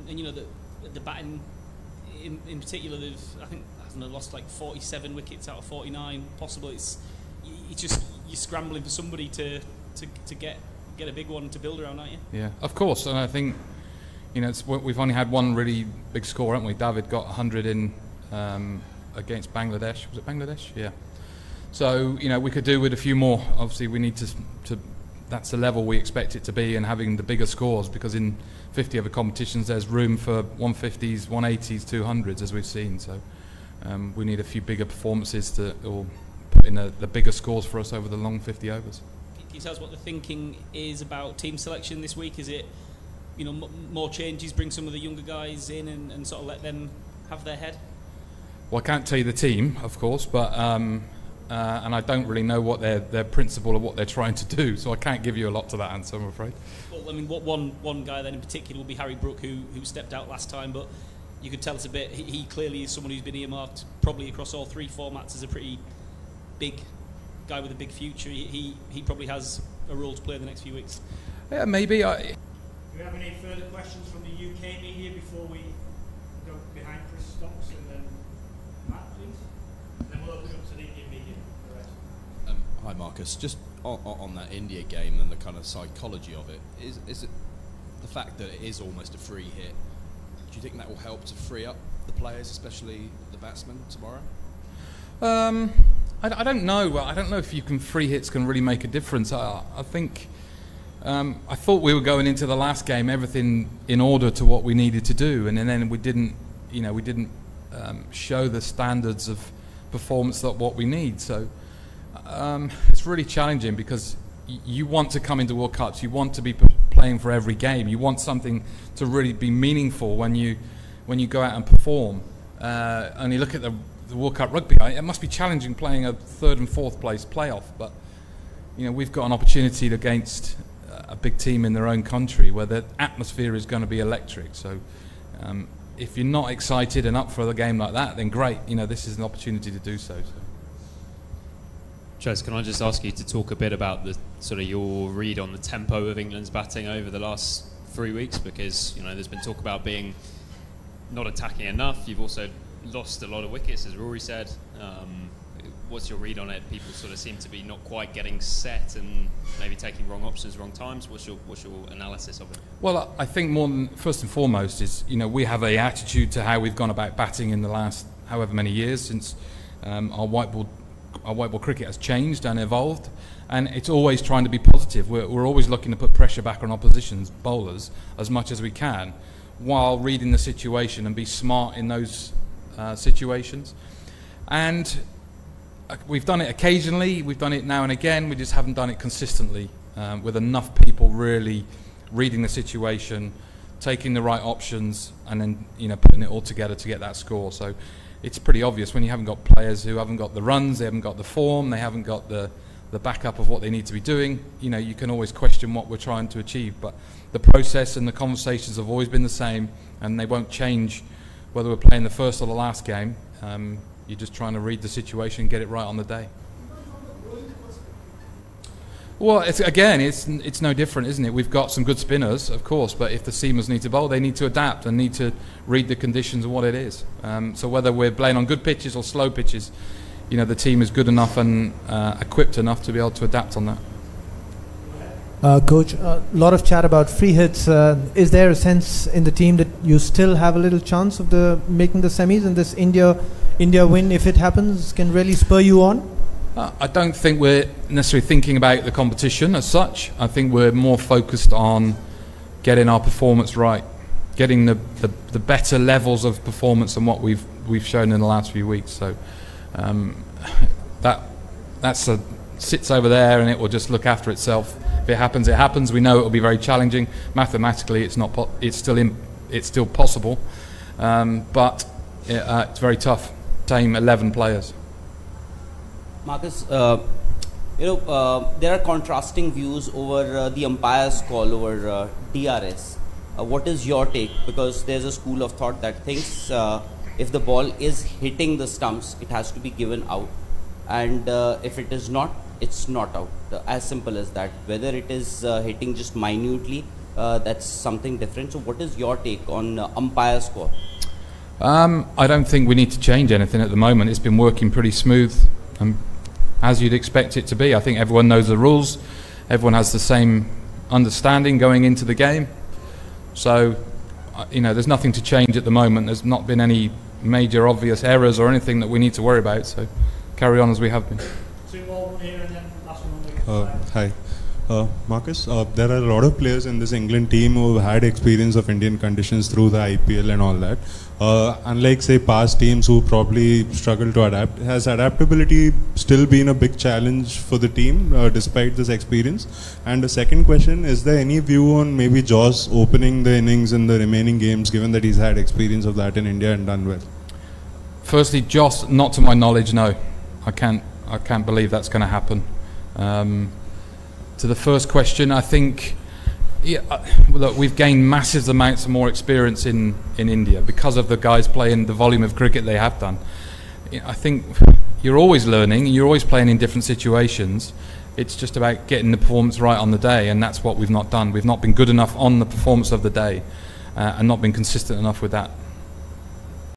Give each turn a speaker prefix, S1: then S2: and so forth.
S1: and you know the batting in particular, they've I think lost like 47 wickets out of 49 possible. It's you're scrambling for somebody to get a big one to build around, aren't you?
S2: Yeah, of course. And I think we've only had one really big score, haven't we? David got 100 in against Bangladesh. Was it Bangladesh? Yeah. So we could do with a few more. Obviously, we need to. That's the level we expect it to be, and having the bigger scores, because in 50 other competitions there's room for 150s, 180s, 200s, as we've seen. So we need a few bigger performances or put in the bigger scores for us over the long 50 overs.
S1: Can you tell us what the thinking is about team selection this week? Is it more changes, bring some of the younger guys in and sort of let them have their head?
S2: Well, I can't tell you the team, of course, but and I don't really know what their principle or what they're trying to do, so I can't give you a lot to that answer, I'm afraid.
S1: Well, I mean, one guy then in particular will be Harry Brook, who stepped out last time, but you could tell us a bit. He clearly is someone who's been earmarked probably across all three formats as a pretty big guy with a big future. He probably has a role to play in the next few weeks.
S2: Yeah, maybe.
S3: Do we have any further questions from the UK media before we go behind Chris Stocks and then Matt, please? Then we'll open up to the Indian media. The rest.
S4: Hi, Marcus. Just on that India game and the kind of psychology of it, is it the fact that it is almost a free hit? Do you think that will help to free up the players, especially the batsmen, tomorrow?
S2: I don't know. I don't know if free hits can really make a difference. I think I thought we were going into the last game everything in order to what we needed to do, and then we didn't show the standards of performance that what we need. So it's really challenging, because you want to come into World Cups, you want to be playing for every game, you want something to really be meaningful when you go out and perform. And you look at the World Cup rugby, it must be challenging playing a third and fourth place playoff, but we've got an opportunity against a big team in their own country where the atmosphere is going to be electric. So if you're not excited and up for a game like that, then great, this is an opportunity to do so.
S5: Ches, can I just ask you to talk a bit about the sort of your read on the tempo of England's batting over the last 3 weeks, because there's been talk about being not attacking enough. You've also lost a lot of wickets, as Rory said. What's your read on it? People sort of seem to be not quite getting set and maybe taking wrong options, wrong times. What's your analysis of it?
S2: Well, I think first and foremost is we have an attitude to how we've gone about batting in the last however many years since our white ball cricket has changed and evolved, and it's always trying to be positive. We're always looking to put pressure back on opposition's bowlers as much as we can, while reading the situation and be smart in those situations. And we've done it occasionally, we've done it now and again, we just haven't done it consistently with enough people really reading the situation, taking the right options, and then putting it all together to get that score. So it's pretty obvious when you haven't got players who haven't got the runs, they haven't got the form, they haven't got the backup of what they need to be doing. You can always question what we're trying to achieve, but the process and the conversations have always been the same, and they won't change whether we're playing the first or the last game. You're just trying to read the situation and get it right on the day. Well, it's no different, isn't it? We've got some good spinners, of course, but if the seamers need to bowl, they need to adapt and need to read the conditions of what it is. So whether we're playing on good pitches or slow pitches, the team is good enough and equipped enough to be able to adapt on that.
S6: Coach, a lot of chat about free hits. Is there a sense in the team that you still have a little chance of making the semis, and this India win, if it happens, can really spur you on?
S2: I don't think we're necessarily thinking about the competition as such. I think we're more focused on getting our performance right, getting the better levels of performance than what we've shown in the last few weeks. So that's sits over there, and it will just look after itself. If it happens, it happens. We know it will be very challenging. Mathematically, it's not. It's still possible, but it's very tough. Same 11 players.
S7: Marcus, there are contrasting views over the umpire's call over DRS. What is your take? Because there's a school of thought that thinks if the ball is hitting the stumps, it has to be given out, and if it is not, it's not out. As simple as that. Whether it is hitting just minutely, that's something different. So what is your take on umpire's call?
S2: I don't think we need to change anything at the moment. It's been working pretty smooth, as you'd expect it to be. I think everyone knows the rules. Everyone has the same understanding going into the game. So, there's nothing to change at the moment. There's not been any major obvious errors or anything that we need to worry about. So, carry on as we have been.
S3: Two more, one here and then last one on the
S8: Hi. Marcus, there are a lot of players in this England team who have had experience of Indian conditions through the IPL and all that. Unlike, say, past teams who probably struggle to adapt, has adaptability still been a big challenge for the team despite this experience? And the second question, is there any view on maybe Joss opening the innings in the remaining games, given that he's had experience of that in India and done well?
S2: Firstly, Joss, not to my knowledge, no. I can't believe that's going to happen. To the first question, I think, look, we've gained massive amounts of more experience in India because of the guys playing the volume of cricket they have done. I think you're always learning, you're always playing in different situations. It's just about getting the performance right on the day, and that's what we've not done. We've not been good enough on the performance of the day and not been consistent enough with that.